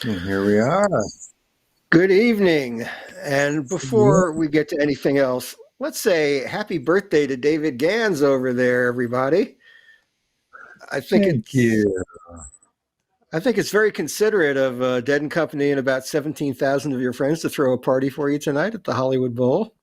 And here we are. Good evening. And before we get to anything else, let's say happy birthday to David Gans over there, everybody. I think Thank it's you. I think it's very considerate of Dead and Company and about 17,000 of your friends to throw a party for you tonight at the Hollywood Bowl.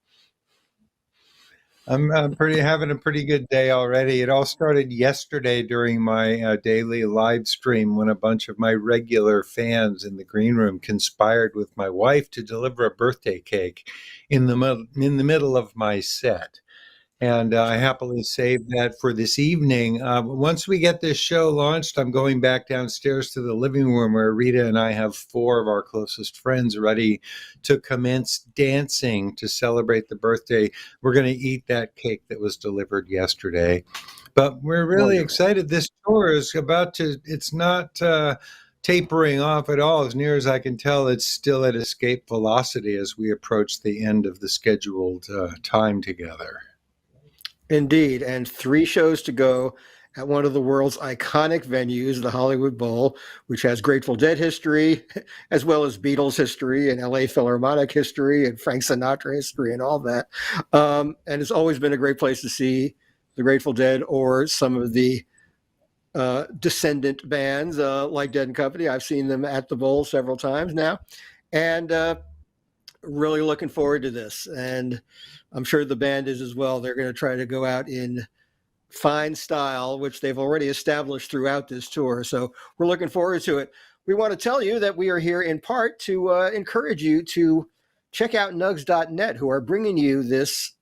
I'm pretty having a pretty good day already. It all started yesterday during my daily live stream when a bunch of my regular fans in the green room conspired with my wife to deliver a birthday cake in the middle of my set. And I happily saved that for this evening. Once we get this show launched, I'm going back downstairs to the living room where Rita and I have four of our closest friends ready to commence dancing to celebrate the birthday. We're going to eat that cake that was delivered yesterday. But we're really Wonderful. excited. This tour is about to, it's not tapering off at all. As near as I can tell, it's still at escape velocity as we approach the end of the scheduled time together. Indeed. And 3 shows to go at one of the world's iconic venues, the Hollywood Bowl, which has Grateful Dead history, as well as Beatles history and LA Philharmonic history and Frank Sinatra history and all that. And it's always been a great place to see the Grateful Dead or some of the descendant bands like Dead and Company. I've seen them at the Bowl several times now. And really looking forward to this. And I'm sure the band is as well. They're going to try to go out in fine style, which they've already established throughout this tour. So we're looking forward to it. We want to tell you that we are here in part to encourage you to check out nugs.net, who are bringing you this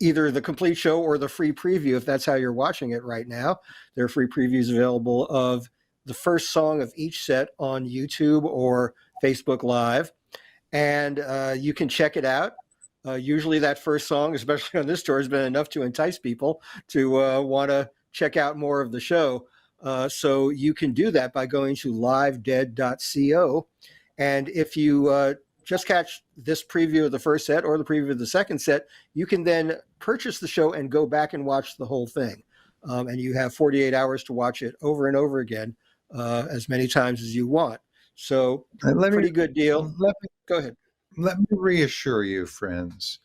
either the complete show or the free preview, if that's how you're watching it right now. There are free previews available of the first song of each set on YouTube or Facebook Live. And you can check it out. Usually that first song, especially on this tour, has been enough to entice people to want to check out more of the show. So you can do that by going to livedead.co. And if you just catch this preview of the first set or the preview of the second set, you can then purchase the show and go back and watch the whole thing. And you have 48 hours to watch it over and over again, as many times as you want. So Let me pretty good deal. let me Go ahead. let me reassure you, friends.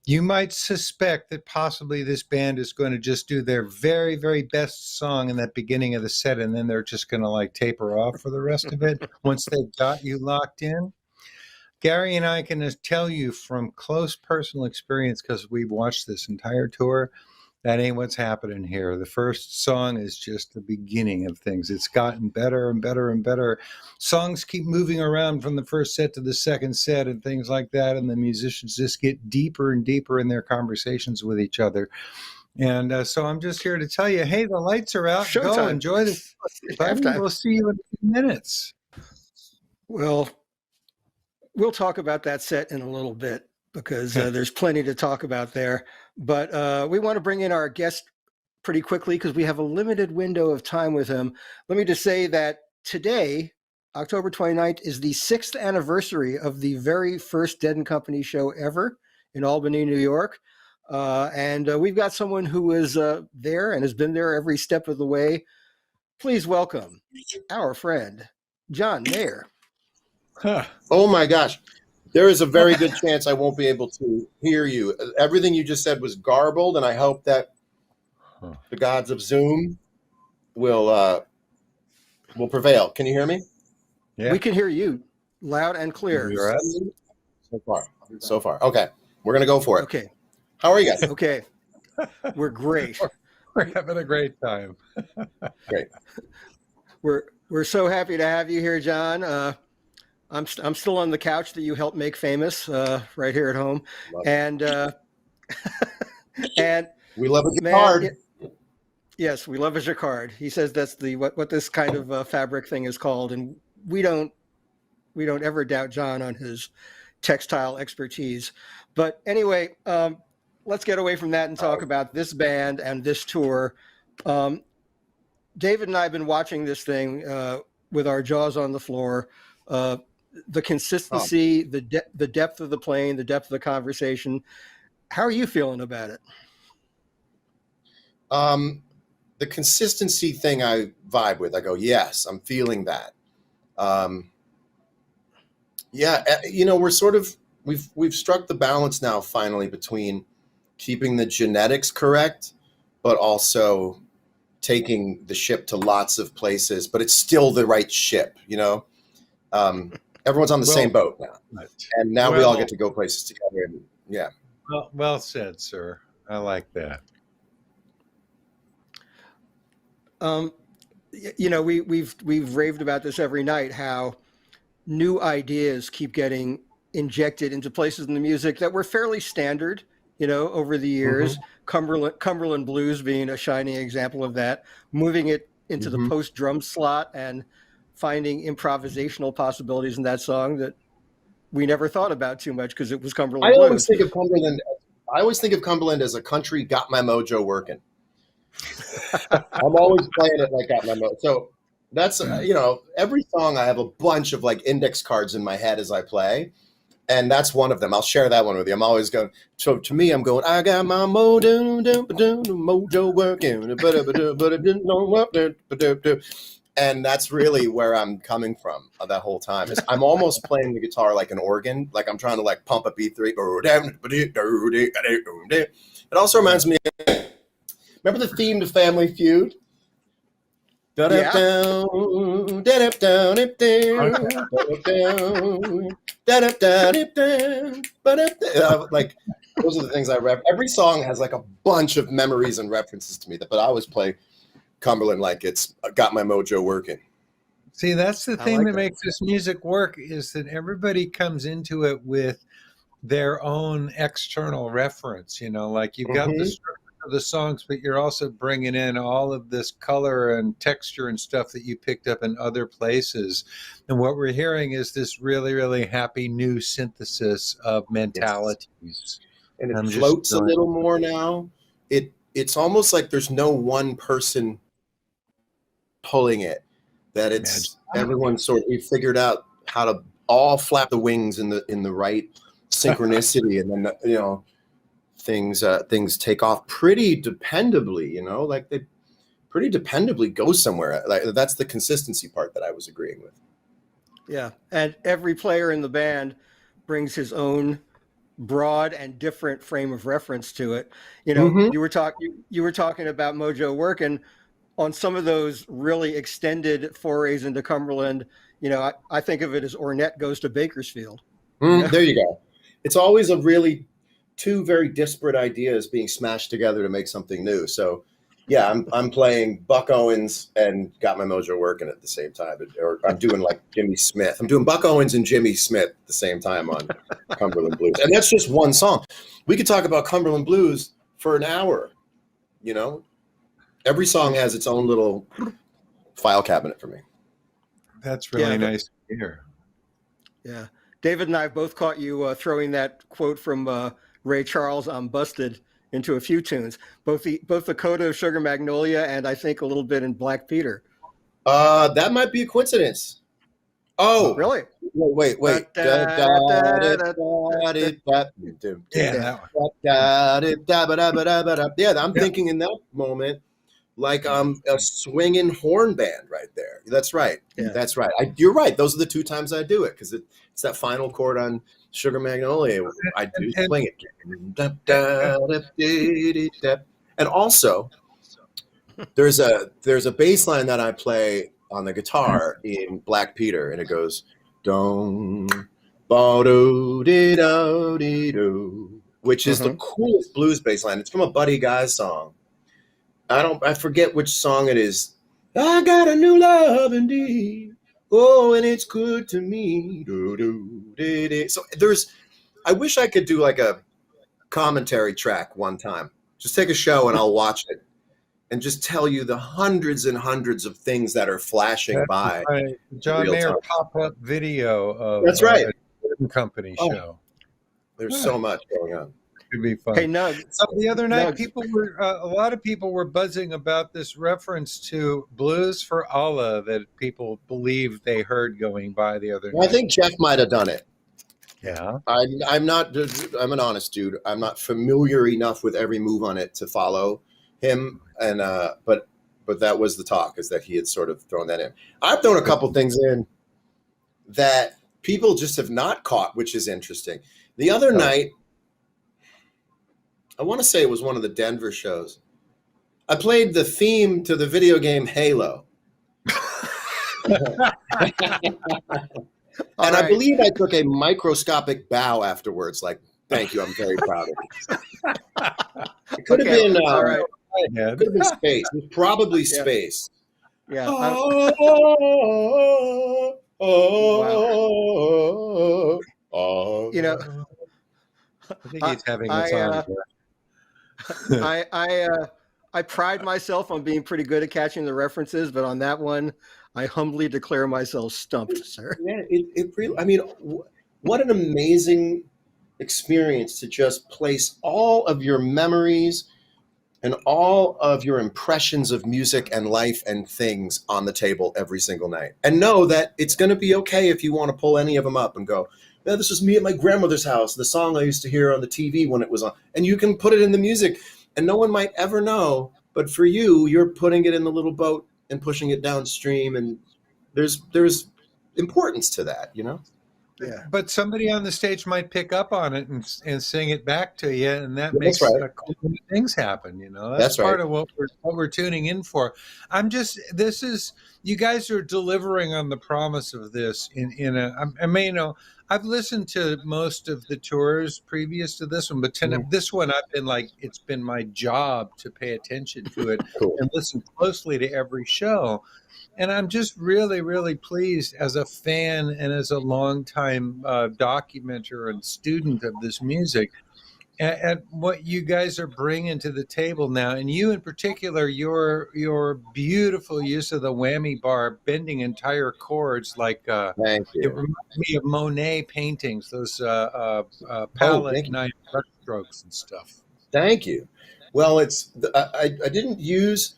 You might suspect that possibly this band is going to just do their very, very best song in that beginning of the set, and then they're just going to like taper off for the rest of it once they've got you locked in. Gary and I can tell you from close personal experience, because we've watched this entire tour, that ain't what's happening here. The first song is just the beginning of things. It's gotten better and better and better. Songs keep moving around from the first set to the second set and things like that, and the musicians just get deeper and deeper in their conversations with each other. And so I'm just here to tell you, hey, the lights are out. Showtime. Go enjoy the buddy. Halftime. We'll see you in a few minutes. Well, we'll talk about that set in a little bit because there's plenty to talk about there. But we want to bring in our guest pretty quickly because we have a limited window of time with him. Let me just say that today, October 29th, is the 6th anniversary of the very first Dead and Company show ever in Albany, New York. And we've got someone who is there and has been there every step of the way. Please welcome our friend, John Mayer. Huh. Oh my gosh. There is a very good chance I won't be able to hear you. Everything you just said was garbled, and I hope that the gods of Zoom will prevail. Can you hear me? Yeah. We can hear you loud and clear. You're So far. Okay. We're going to go for it. Okay. How are you guys? Okay. We're great. We're having a great time. Great. We're so happy to have you here, John. I'm still on the couch that you helped make famous right here at home. And and we love a jacquard. Yes, we love a jacquard. He says that's the what this kind of fabric thing is called, and we don't ever doubt John on his textile expertise. But anyway, let's get away from that and talk about this band and this tour. David and I have been watching this thing with our jaws on the floor. The consistency, the depth of the playing, the depth of the conversation. How are you feeling about it? The consistency thing I vibe with. I go, yes, I'm feeling that. You know, we're sort of we've struck the balance now finally between keeping the genetics correct, but also taking the ship to lots of places, but it's still the right ship, you know. Everyone's on the same boat now, and now we all get to go places together. And yeah. Well said, sir. I like that. You know, we've raved about this every night, how new ideas keep getting injected into places in the music that were fairly standard, you know, over the years. Cumberland Blues being a shining example of that, moving it into the post drum slot and finding improvisational possibilities in that song that we never thought about too much because it was Cumberland Blues. I always think of Cumberland as a country got my mojo working. I'm always playing it like got my mojo. So that's, you know, every song I have a bunch of like index cards in my head as I play. And that's one of them. I'll share that one with you. I'm always going. So to me, I'm going, I got my mojo working. And that's really where I'm coming from that whole time. I'm almost playing the guitar like an organ, like I'm trying to like pump a B3. It also reminds me, remember the theme to Family Feud? Like those are the things I rep. Every song has like a bunch of memories and references to me, but I always play Cumberland like it's got my mojo working. See, that's the thing that makes this music work, is that everybody comes into it with their own external reference. You know, like you've got the structure of the songs, but you're also bringing in all of this color and texture and stuff that you picked up in other places. And what we're hearing is this really, really happy new synthesis of mentalities. Yes. And it floats a little more now. It's almost like there's no one person pulling it, that it's everyone sort of, we figured out how to all flap the wings in the right synchronicity, and then, you know, things take off pretty dependably, you know, like they pretty dependably go somewhere. Like that's the consistency part that I was agreeing with. Yeah, and every player in the band brings his own broad and different frame of reference to it. You know, you were talking about mojo working on some of those really extended forays into Cumberland. You know, I think of it as Ornette Goes to Bakersfield. There you go. It's always a really two very disparate ideas being smashed together to make something new. So yeah, I'm playing Buck Owens and Got My Mojo Working at the same time, or I'm doing like Jimmy Smith. I'm doing Buck Owens and Jimmy Smith at the same time on Cumberland Blues, and that's just one song. We could talk about Cumberland Blues for an hour. You know, every song has its own little file cabinet for me. That's really nice to hear. Yeah, David and I both caught you throwing that quote from Ray Charles, "I'm Busted," into a few tunes, both the Coda Sugar Magnolia and I think a little bit in Black Peter. That might be a coincidence. Oh, really? Wait. Yeah, I'm thinking in that moment, like a swinging horn band right there. That's right. Yeah. That's right. You're right. Those are the two times I do it, because it's that final chord on Sugar Magnolia. I do swing it. And also, there's a bass line that I play on the guitar in Black Peter, and it goes dong ba do dee do dee do, which is the coolest blues bass line. It's from a Buddy Guy song. I forget which song it is. I got a new love indeed. Oh, and it's good to me. So I wish I could do like a commentary track one time. Just take a show and I'll watch it and just tell you the hundreds and hundreds of things that are flashing by. Right. John Mayer pop-up video of that's right. A company show. There's so much going on. It'd be fun. Hey, Nug. So the other night, a lot of people were buzzing about this reference to Blues for Allah that people believe they heard going by the other night. I think Jeff might have done it. Yeah. I'm an honest dude. I'm not familiar enough with every move on it to follow him. And but that was the talk, is that he had sort of thrown that in. I've thrown a couple things in that people just have not caught, which is interesting. The other night, I want to say it was one of the Denver shows, I played the theme to the video game Halo. And I believe I took a microscopic bow afterwards, like, thank you, I'm very proud of you. It could have been it could have been space. It was probably space. Yeah. You know, I think he's having a time. I pride myself on being pretty good at catching the references, but on that one, I humbly declare myself stumped, sir. Yeah, it really, I mean, what an amazing experience to just place all of your memories and all of your impressions of music and life and things on the table every single night. And know that it's going to be okay if you want to pull any of them up and go, yeah, this was me at my grandmother's house, the song I used to hear on the TV when it was on. And you can put it in the music and no one might ever know. But for you, you're putting it in the little boat and pushing it downstream. And there's importance to that, you know? Yeah. But somebody on the stage might pick up on it and sing it back to you, and that makes cool things happen. You know, that's part of what we're tuning in for. You guys are delivering on the promise of this. I've listened to most of the tours previous to this one, but this one I've been like, it's been my job to pay attention to it and listen closely to every show. And I'm just really, really pleased as a fan and as a longtime documenter and student of this music at what you guys are bringing to the table now. And you in particular, your beautiful use of the whammy bar, bending entire chords like Thank you. It reminds me of Monet paintings, those palette knife brush strokes and stuff. Thank you. Well, I didn't use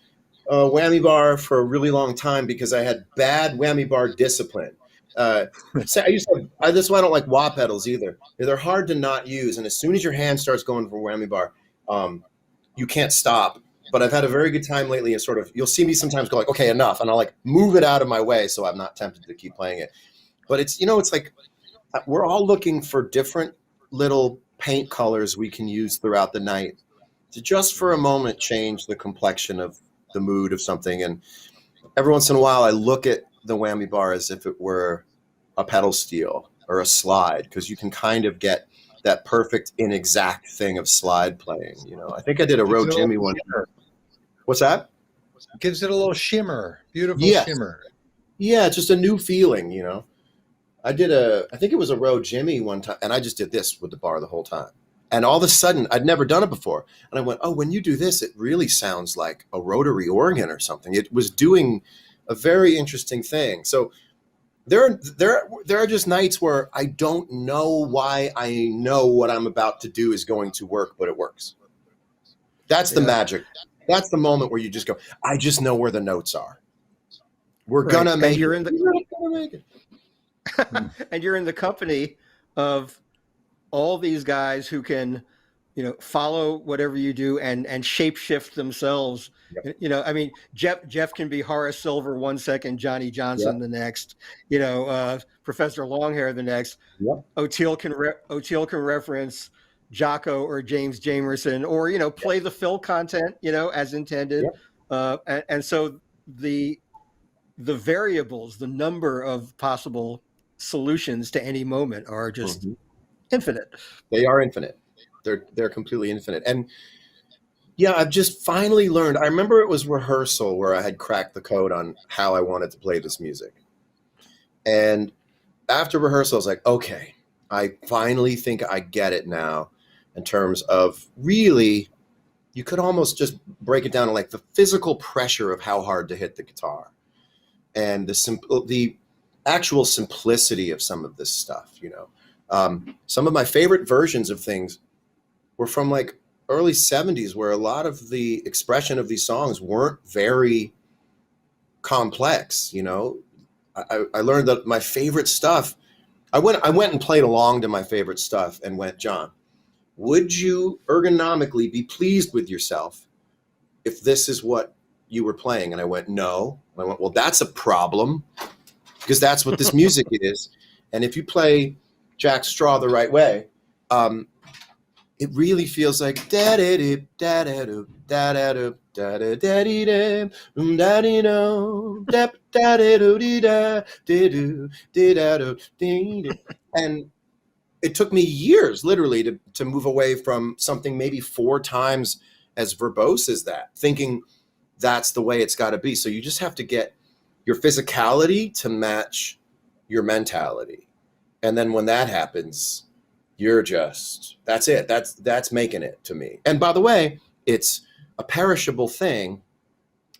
whammy bar for a really long time because I had bad whammy bar discipline. That's why I don't like wah pedals either. They're hard to not use, and as soon as your hand starts going for whammy bar, you can't stop. But I've had a very good time lately. And you'll see me sometimes go like, okay, enough, and I'll like move it out of my way so I'm not tempted to keep playing it. But it's like we're all looking for different little paint colors we can use throughout the night to just for a moment change the complexion of the mood of something. And every once in a while I look at the whammy bar as if it were a pedal steel or a slide, because you can kind of get that perfect inexact thing of slide playing. You know, I think I did a Road Jimmy one. What's that? Gives it a little shimmer, beautiful shimmer. Yeah, it's just a new feeling, you know. I think it was a Road Jimmy one time, and I just did this with the bar the whole time. And all of a sudden, I'd never done it before. And I went, oh, when you do this, it really sounds like a rotary organ or something. It was doing a very interesting thing. So there are just nights where I don't know why I know what I'm about to do is going to work, but it works. That's the magic. That's the moment where you just go, I just know where the notes are. We're going to make it. And you're in the company of all these guys who can, follow whatever you do and shapeshift themselves. Yep. I mean, Jeff can be Horace Silver 1 second, Johnny Johnson the next, Professor Longhair the next. Yep. O'Teal can reference Jocko or James Jamerson, or play the fill content, as intended. Yep. And so the variables, the number of possible solutions to any moment are just infinite. They are infinite. They're completely infinite. And I've just finally learned. I remember it was rehearsal where I had cracked the code on how I wanted to play this music. And after rehearsal, I was like, okay, I finally think I get it now, in terms of really, you could almost just break it down to like the physical pressure of how hard to hit the guitar and the actual simplicity of some of this stuff. Some of my favorite versions of things were from like early 70s, where a lot of the expression of these songs weren't very complex. I learned that my favorite stuff, I went and played along to my favorite stuff and went, John, would you ergonomically be pleased with yourself if this is what you were playing? And I went, no. And I went, well, that's a problem, because that's what this music is. And if you play Jack Straw the right way, it really feels like da da da da da da da da da da da da da da da da. And it took me years, literally, to move away from something maybe 4 times as verbose as that, thinking that's the way it's got to be. So you just have to get your physicality to match your mentality. And then when that happens, you're just, that's it. That's making it to me. And by the way, it's a perishable thing.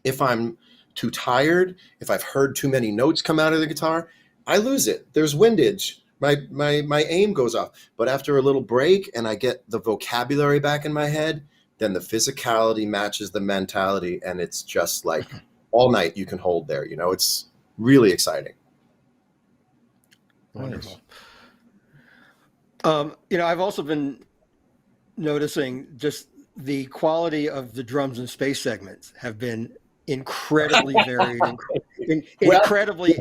If I'm too tired, if I've heard too many notes come out of the guitar, I lose it. There's windage. My aim goes off. But after a little break and I get the vocabulary back in my head, then the physicality matches the mentality, and it's just like all night you can hold there. You know, it's really exciting. Wonderful. You know, I've also been noticing just the quality of the drums and space segments have been incredibly varied, incredibly,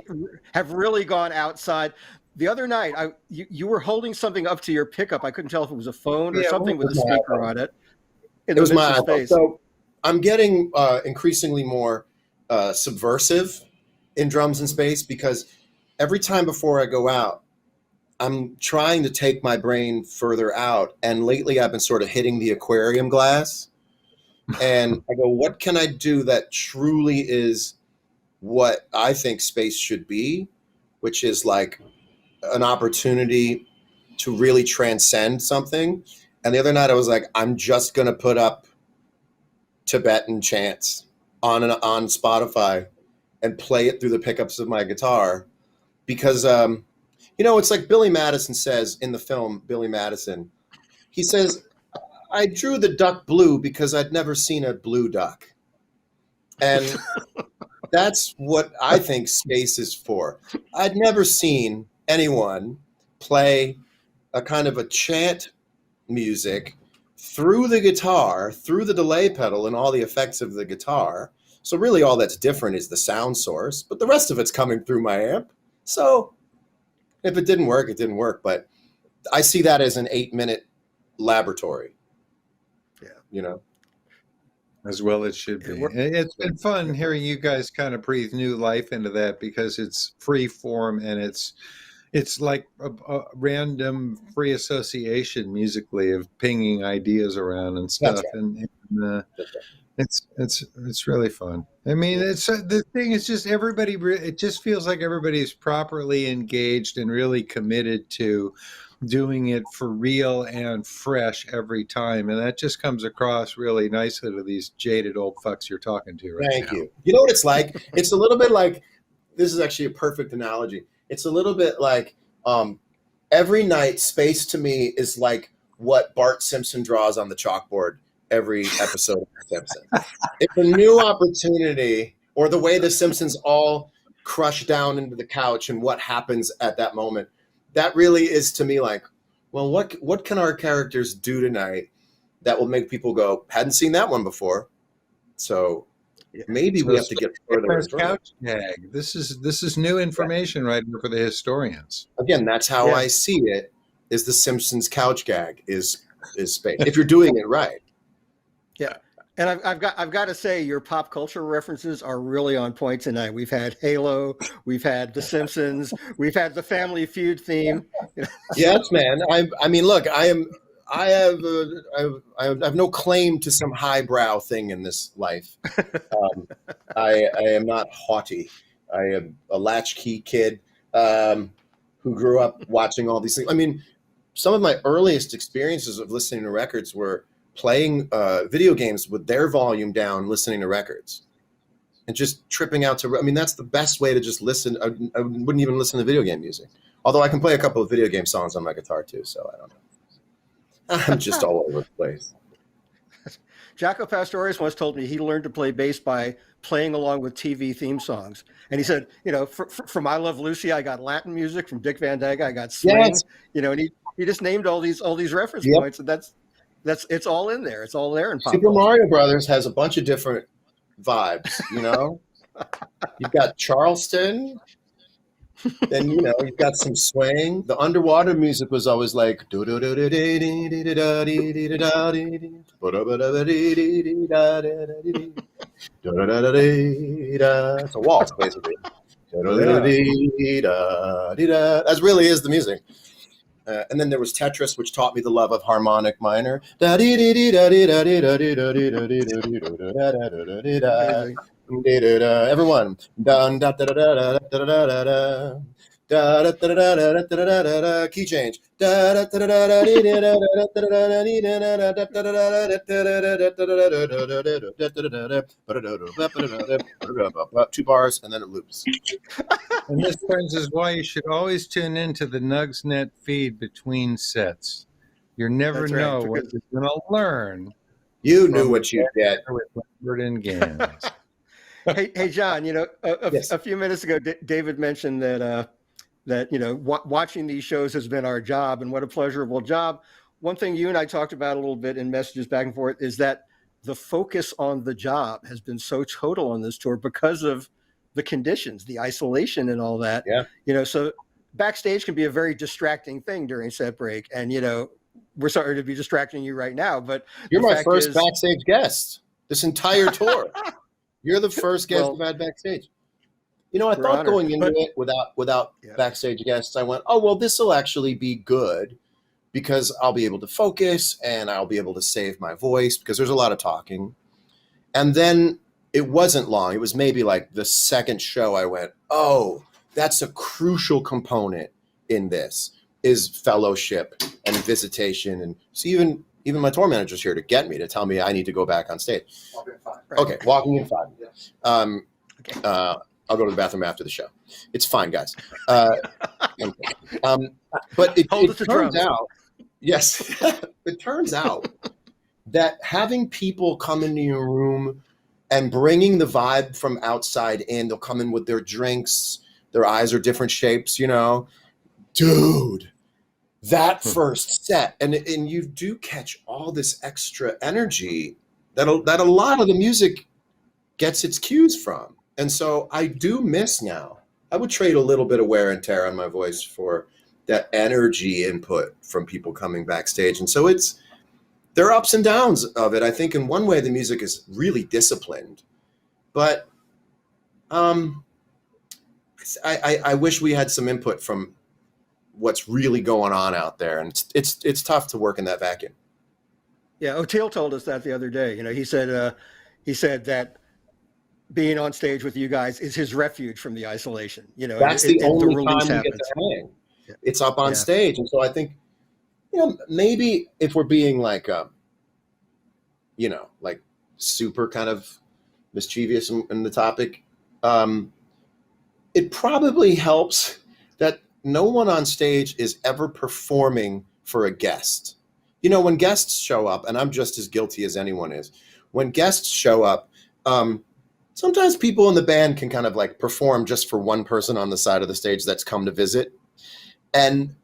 have really gone outside. The other night, you were holding something up to your pickup. I couldn't tell if it was a phone or something with a speaker on it. It was my iPhone. So I'm getting increasingly more subversive in drums and space, because every time before I go out, I'm trying to take my brain further out. And lately I've been sort of hitting the aquarium glass. And I go, what can I do that truly is what I think space should be, which is like an opportunity to really transcend something. And the other night I was like, I'm just going to put up Tibetan chants on Spotify and play it through the pickups of my guitar, because, you know, it's like Billy Madison says in the film, Billy Madison, he says, I drew the duck blue because I'd never seen a blue duck. And that's what I think space is for. I'd never seen anyone play a kind of a chant music through the guitar, through the delay pedal and all the effects of the guitar. So really all that's different is the sound source, but the rest of it's coming through my amp. So if it didn't work, it didn't work. But I see that as an 8-minute laboratory. Yeah. You know? As well it should be. It's been fun hearing you guys kind of breathe new life into that, because it's free form and it's like a random free association musically of pinging ideas around and stuff. Right. And it's really fun. I mean, it's the thing is just everybody. It just feels like everybody's properly engaged and really committed to doing it for real and fresh every time, and that just comes across really nicely to these jaded old fucks you're talking to right now. Thank you. You know what it's like? It's a little bit like, this is actually a perfect analogy. It's a little bit like every night space to me is like what Bart Simpson draws on the chalkboard every episode of The Simpsons. It's a new opportunity, or the way the Simpsons all crush down into the couch and what happens at that moment. That really is to me like, well, what can our characters do tonight that will make people go, hadn't seen that one before. So maybe we have to get further. Couch gag. This is new information right here for the historians. Again, that's how I see it. Is the Simpsons couch gag is space if you're doing it right. Yeah, and I've got to say, your pop culture references are really on point tonight. We've had Halo, we've had The Simpsons, we've had the Family Feud theme. Yes, man. I mean, look, I have no claim to some highbrow thing in this life. I am not haughty. I am a latchkey kid who grew up watching all these things. I mean, some of my earliest experiences of listening to records were playing video games with their volume down, listening to records, and just tripping out to. I mean, that's the best way to just listen. I wouldn't even listen to video game music, although I can play a couple of video game songs on my guitar too. So I don't know. I'm just all over the place. Jaco Pastorius once told me he learned to play bass by playing along with TV theme songs. And he said, you know, from I Love Lucy, I got Latin music. From Dick Van Dyke, I got swing. Yes. You know, and he just named all these reference points, and that's it's all in there. It's all there in pop Super Mario Brothers has a bunch of different vibes. You know, you've got Charleston. Then you've got some swing. The underwater music was always like it's a waltz basically. That really is the music. And then there was Tetris, which taught me the love of harmonic minor. Everyone. Key change. 2 bars, and then it loops. And this, friends, is why you should always tune into the Nugsnet feed between sets. You never know what you're going to learn. You knew what you get with Lambert Gans. Hey, John. Yes. A few minutes ago, David mentioned that watching these shows has been our job, and what a pleasurable job. One thing you and I talked about a little bit in messages back and forth is that the focus on the job has been so total on this tour because of the conditions, the isolation and all that. Yeah. So backstage can be a very distracting thing during set break. And, we're sorry to be distracting you right now, but you're my first backstage guest this entire tour. You're the first guest I've had backstage. I thought going into it without backstage guests, I went, oh, well, this will actually be good because I'll be able to focus and I'll be able to save my voice because there's a lot of talking. And then it wasn't long. It was maybe like the second show I went, oh, that's a crucial component in this is fellowship and visitation. And so even my tour manager's here to get me, to tell me I need to go back on stage. Walking in 5. Okay, walking in 5. Yes. Okay. I'll go to the bathroom after the show. It's fine, guys. But it turns out, yes, it turns out that having people come into your room and bringing the vibe from outside in, they'll come in with their drinks, their eyes are different shapes, dude, that first set. And you do catch all this extra energy that a lot of the music gets its cues from. And so I do miss now. I would trade a little bit of wear and tear on my voice for that energy input from people coming backstage. And so there are ups and downs of it. I think in one way the music is really disciplined, but I wish we had some input from what's really going on out there. And it's tough to work in that vacuum. Yeah. O'Teal told us that the other day. He said that being on stage with you guys is his refuge from the isolation. That's the only time we get to hang. Yeah. It's up on stage. And so I think, maybe if we're being like, like super kind of mischievous in the topic, it probably helps that no one on stage is ever performing for a guest. When guests show up, and I'm just as guilty as anyone is, when guests show up, sometimes people in the band can kind of like perform just for one person on the side of the stage that's come to visit. And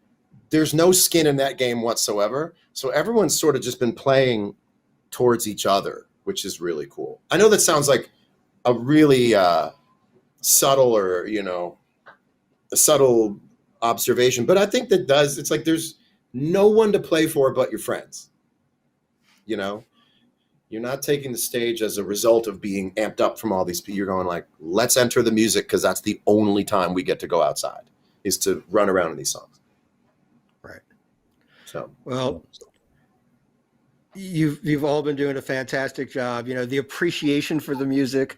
there's no skin in that game whatsoever. So everyone's sort of just been playing towards each other, which is really cool. I know that sounds like a really subtle or, a subtle observation, but I think that does. It's like there's no one to play for but your friends. You're not taking the stage as a result of being amped up from all these people. You're going like, let's enter the music because that's the only time we get to go outside is to run around in these songs. Right. So, well, you've all been doing a fantastic job. The appreciation for the music,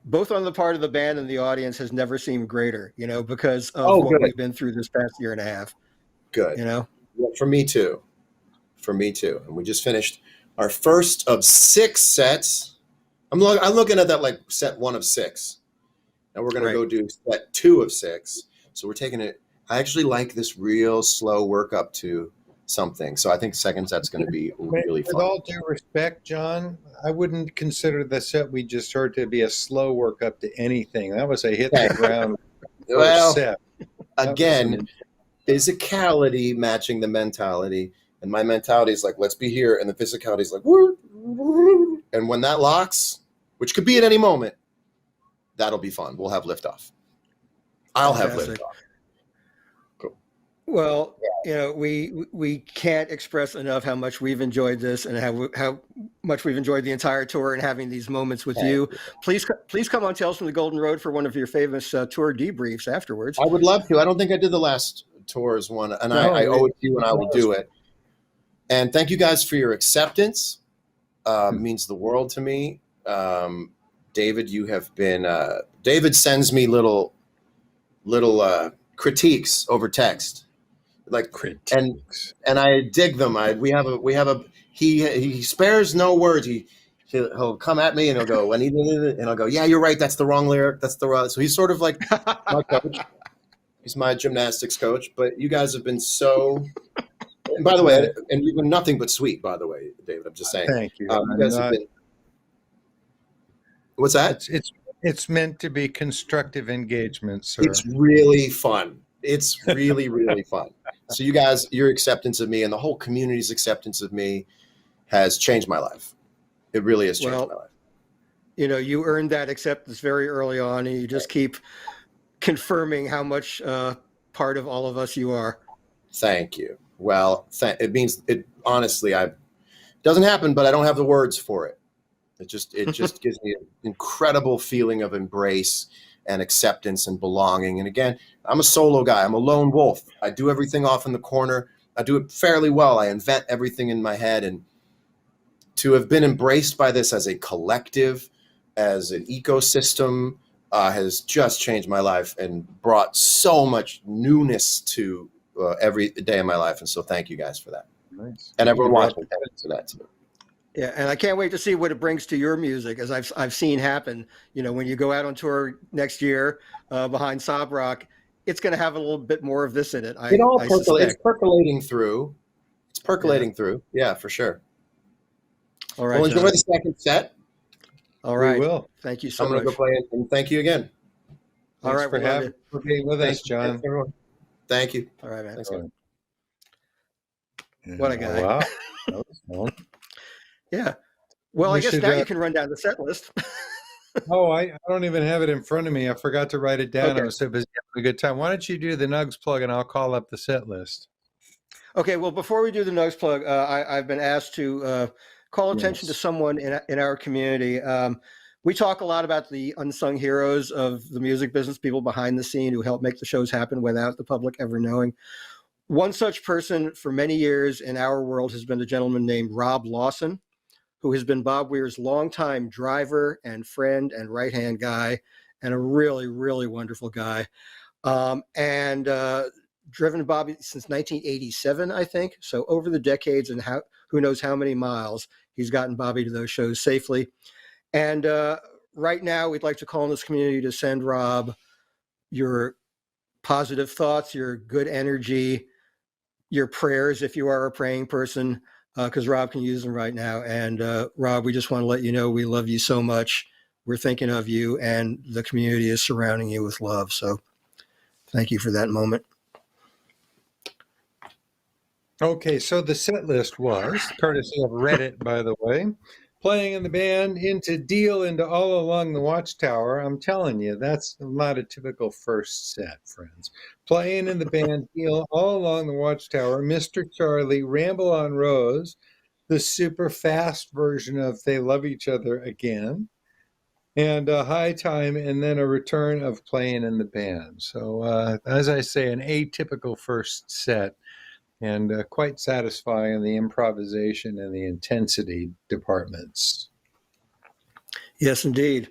both on the part of the band and the audience, has never seemed greater, because of what we've been through this past year and a half. Good. Well, for me too. And we just finished our first of 6 sets. I'm looking at that like set 1 of 6. Now we're going to go do set 2 of 6. So we're taking it. I actually like this real slow work up to something. So I think second set's going to be really fun. With all due respect, John, I wouldn't consider the set we just heard to be a slow work up to anything. That was a hit the ground set. Again, physicality matching the mentality. And my mentality is like, let's be here. And the physicality is like, woo. And when that locks, which could be at any moment, that'll be fun. We'll have liftoff. I'll have liftoff. Well, we can't express enough how much we've enjoyed this and how much we've enjoyed the entire tour and having these moments with you. Please come on Tales from the Golden Road for one of your famous tour debriefs afterwards. I would love to. I don't think I did the last tours one, and I owe it to you, and I will do it. And thank you guys for your acceptance. Means the world to me. David, you have been. David sends me little critiques over text. Like critiques. And I dig them. He spares no words. He'll come at me and he'll go, and I'll go, yeah, you're right, that's the wrong lyric, that's the wrong. So he's sort of like my coach. He's my gymnastics coach. But you guys have been so, and by the way, and you've been nothing but sweet, by the way, David. I'm just saying. Thank you. You guys have been, what's that? It's meant to be constructive engagement, sir. It's really fun. It's really, really fun. So you guys, your acceptance of me and the whole community's acceptance of me has changed my life. It really has changed my life. You earned that acceptance very early on, and you just keep confirming how much part of all of us you are. Thank you. Well, it means it. Honestly, it doesn't happen, but I don't have the words for it. It just gives me an incredible feeling of embrace and acceptance and belonging. And again, I'm a solo guy. I'm a lone wolf. I do everything off in the corner. I do it fairly well. I invent everything in my head. And to have been embraced by this as a collective, as an ecosystem, has just changed my life and brought so much newness to every day of my life. And so thank you guys for that. Nice. And everyone watching to that too. Yeah, and I can't wait to see what it brings to your music, as I've seen happen. When you go out on tour next year behind Sob Rock, it's going to have a little bit more of this in it. It's percolating through. It's percolating through. Yeah, for sure. All right. Well, enjoy the second set. All right. We will. Thank you so much. I'm going to go play it, and thank you again. All right. For being with us, John. Thank you. All right, man. Thanks, What a guy. Wow. That was fun. Yeah. Well, I guess now you can run down the set list. I don't even have it in front of me. I forgot to write it down. Okay. I was so busy having a good time. Why don't you do the Nugs plug and I'll call up the set list. Okay. Well, before we do the Nugs plug, I've been asked to call attention to someone in our community. We talk a lot about the unsung heroes of the music business, people behind the scene who help make the shows happen without the public ever knowing. One such person for many years in our world has been a gentleman named Rob Lawson, who has been Bob Weir's longtime driver and friend and right-hand guy, and a really, really wonderful guy. And driven Bobby since 1987, I think. So over the decades and who knows how many miles, he's gotten Bobby to those shows safely. And right now, we'd like to call on this community to send Rob your positive thoughts, your good energy, your prayers if you are a praying person, because Rob can use them right now. And Rob, we just want to let you know we love you so much. We're thinking of you, and the community is surrounding you with love. So thank you for that moment. Okay, so the set list was, courtesy of Reddit, by the way, playing in the band into Deal into All Along the Watchtower. I'm telling you, that's not a typical first set, friends. Playing in the band Deal All Along the Watchtower, Mr. Charlie, Ramble on Rose, the super fast version of They Love Each Other Again, and High Time, and then a return of Playing in the Band. So, as I say, an atypical first set. And quite satisfying in the improvisation and the intensity departments. Yes, indeed.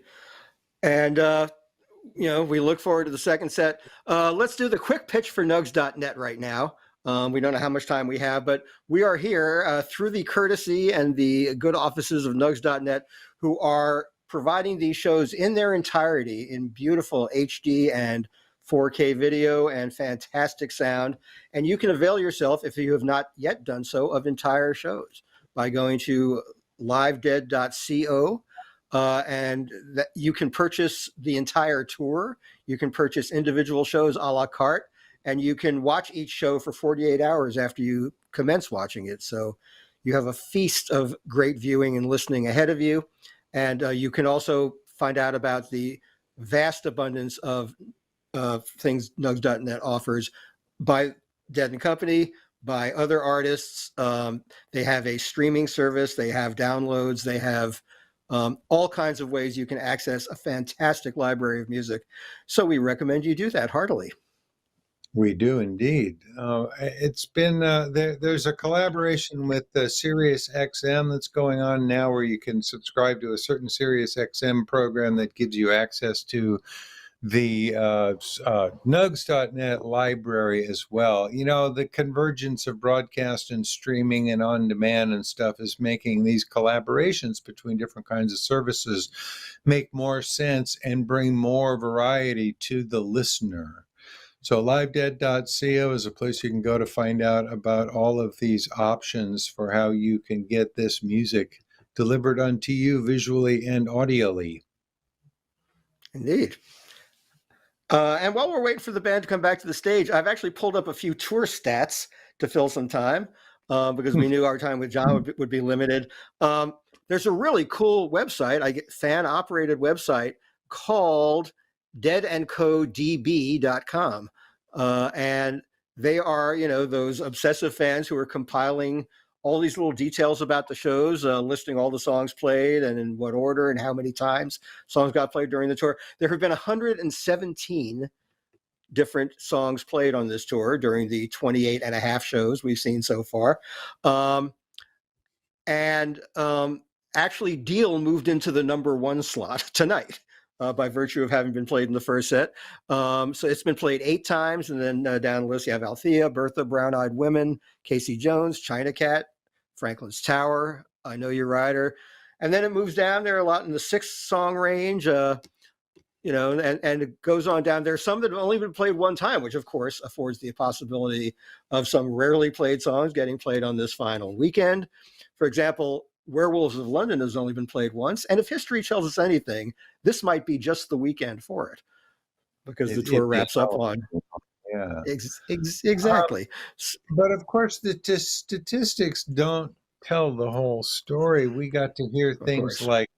And, we look forward to the second set. Let's do the quick pitch for nugs.net right now. We don't know how much time we have, but we are here through the courtesy and the good offices of nugs.net, who are providing these shows in their entirety in beautiful HD and 4K video and fantastic sound. And you can avail yourself, if you have not yet done so, of entire shows by going to livedead.co. And that you can purchase the entire tour. You can purchase individual shows a la carte, and you can watch each show for 48 hours after you commence watching it. So you have a feast of great viewing and listening ahead of you. And you can also find out about the vast abundance of things nugs.net offers by Dead and Company, by other artists. They have a streaming service. They have downloads. They have all kinds of ways you can access a fantastic library of music. So we recommend you do that heartily. We do indeed. It's been there's a collaboration with SiriusXM that's going on now, where you can subscribe to a certain SiriusXM program that gives you access to the nugs.net library as well. You know, the convergence of broadcast and streaming and on demand and stuff is making these collaborations between different kinds of services make more sense and bring more variety to the listener. So livedead.co is a place you can go to find out about all of these options for how you can get this music delivered unto you visually and audially. Indeed. And while we're waiting for the band to come back to the stage, I've actually pulled up a few tour stats to fill some time because we knew our time with John would be limited. There's a really cool website, fan-operated website called deadandcodb.com. And they are, those obsessive fans who are compiling all these little details about the shows, listing all the songs played and in what order and how many times songs got played during the tour. There have been 117 different songs played on this tour during the 28 and a half shows we've seen so far. Actually, Deal moved into the number 1 slot tonight. By virtue of having been played in the first set. So it's been played 8 times, and then down the list you have Althea, Bertha, Brown Eyed Women, Casey Jones, China Cat, Franklin's Tower, I Know Your Rider. And then it moves down there a lot in the 6-song range, and it goes on down. There's some that have only been played 1 time, which of course affords the possibility of some rarely played songs getting played on this final weekend. For example, Werewolves of London has only been played once, and if history tells us anything, this might be just the weekend for it, because the tour wraps up on. Yeah, exactly. But of course, the statistics don't tell the whole story. We got to hear things like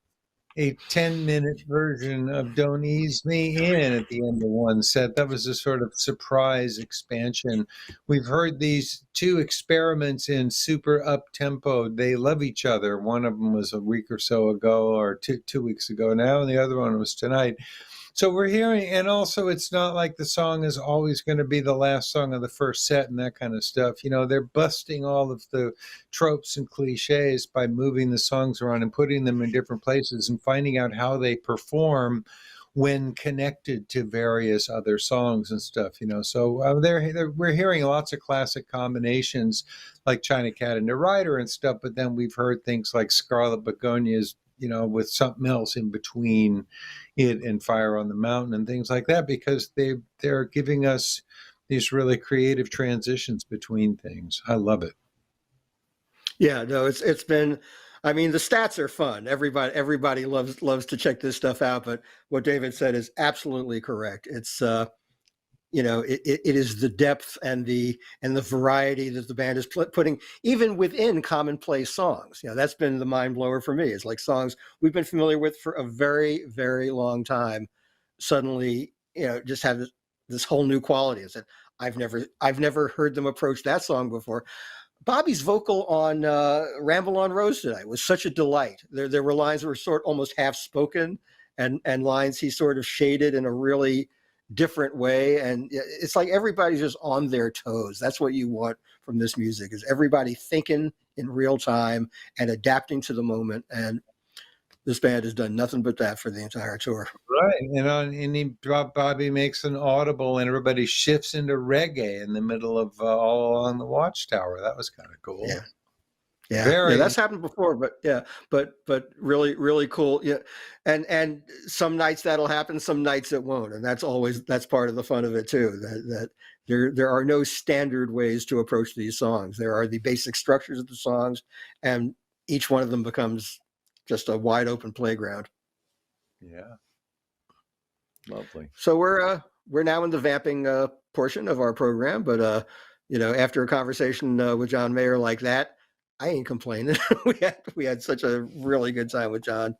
a 10-minute version of Don't Ease Me In at the end of one set. That was a sort of surprise expansion. We've heard these 2 experiments in super up-tempo. They love each other. One of them was a week or so ago, or two weeks ago now, and the other one was tonight. So we're hearing, and also it's not like the song is always going to be the last song of the first set and that kind of stuff. They're busting all of the tropes and cliches by moving the songs around and putting them in different places and finding out how they perform when connected to various other songs and stuff. So we're hearing lots of classic combinations like China Cat and the Rider and stuff, but then we've heard things like Scarlet Begonias, with something else in between it and Fire on the Mountain and things like that, because they're giving us these really creative transitions between things. I love it. Yeah, no, it's been, the stats are fun. Everybody loves to check this stuff out, but what David said is absolutely correct. It's it is the depth and the variety that the band is putting even within commonplace songs. That's been the mind blower for me. It's like songs we've been familiar with for a very, very long time suddenly, just have this whole new quality. It's that I've never heard them approach that song before. Bobby's vocal on Ramble on Rose tonight was such a delight. There were lines that were almost half spoken and lines he sort of shaded in a really different way, and it's like everybody's just on their toes. That's what you want from this music, is everybody thinking in real time and adapting to the moment, and this band has done nothing but that for the entire tour. Right, and Bobby makes an audible and everybody shifts into reggae in the middle of All Along the Watchtower. That was kind of cool. Yeah, that's happened before, but really, really cool. Yeah, and some nights that'll happen, some nights it won't, and that's part of the fun of it too. That there are no standard ways to approach these songs. There are the basic structures of the songs, and each one of them becomes just a wide open playground. Yeah, lovely. So we're now in the vamping portion of our program, but after a conversation with John Mayer like that, I ain't complaining. we had such a really good time with John.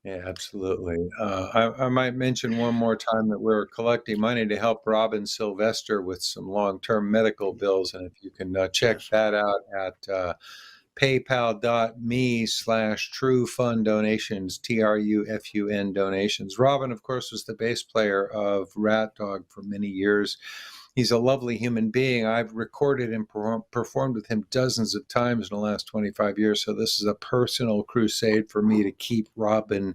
Yeah, absolutely. I might mention one more time that we're collecting money to help Robin Sylvester with some long-term medical bills. And if you can check Yes. that out at paypal.me/trufun donations, TRUFUN donations. Robin, of course, was the bass player of Rat Dog for many years. He's a lovely human being. I've recorded and performed with him dozens of times in the last 25 years. So this is a personal crusade for me to keep Robin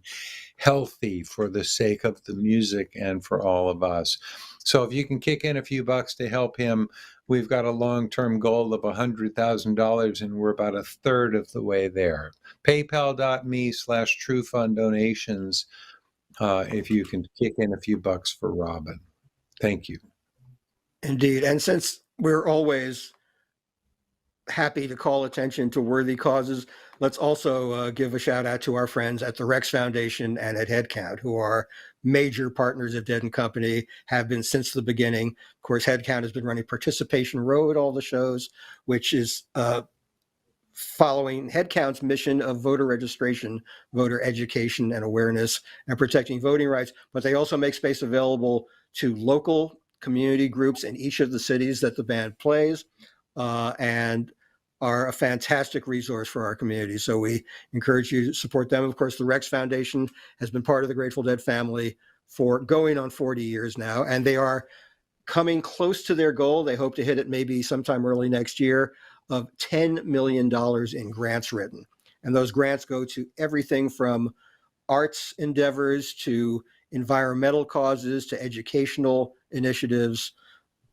healthy for the sake of the music and for all of us. So if you can kick in a few bucks to help him, we've got a long-term goal of $100,000, and we're about a third of the way there. PayPal.me/TrueFund donations if you can kick in a few bucks for Robin. Thank you. Indeed. And since we're always happy to call attention to worthy causes, let's also give a shout out to our friends at the Rex Foundation and at Headcount, who are major partners of Dead and Company, have been since the beginning. Of course, Headcount has been running Participation Row at all the shows, which is following Headcount's mission of voter registration, voter education and awareness, and protecting voting rights. But they also make space available to local community groups in each of the cities that the band plays, and are a fantastic resource for our community. So we encourage you to support them. Of course, the Rex Foundation has been part of the Grateful Dead family for going on 40 years now, and they are coming close to their goal. They hope to hit it maybe sometime early next year, of $10 million in grants written. And those grants go to everything from arts endeavors to environmental causes to educational initiatives.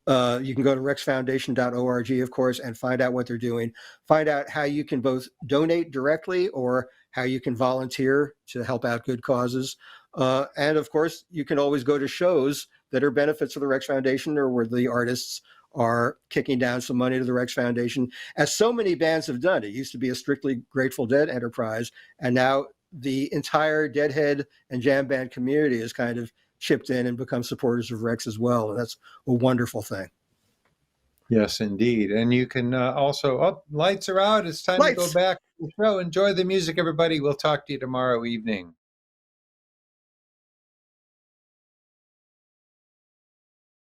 You can go to rexfoundation.org, of course, and find out what they're doing. Find out how you can both donate directly or how you can volunteer to help out good causes. And of course, you can always go to shows that are benefits of the Rex Foundation or where the artists are kicking down some money to the Rex Foundation, as so many bands have done. It used to be a strictly Grateful Dead enterprise, and now the entire DeadHead and jam band community has kind of chipped in and become supporters of Rex as well, and that's a wonderful thing. Yes, indeed. And you can also, lights are out. It's time to go back to the show. Enjoy the music, everybody. We'll talk to you tomorrow evening.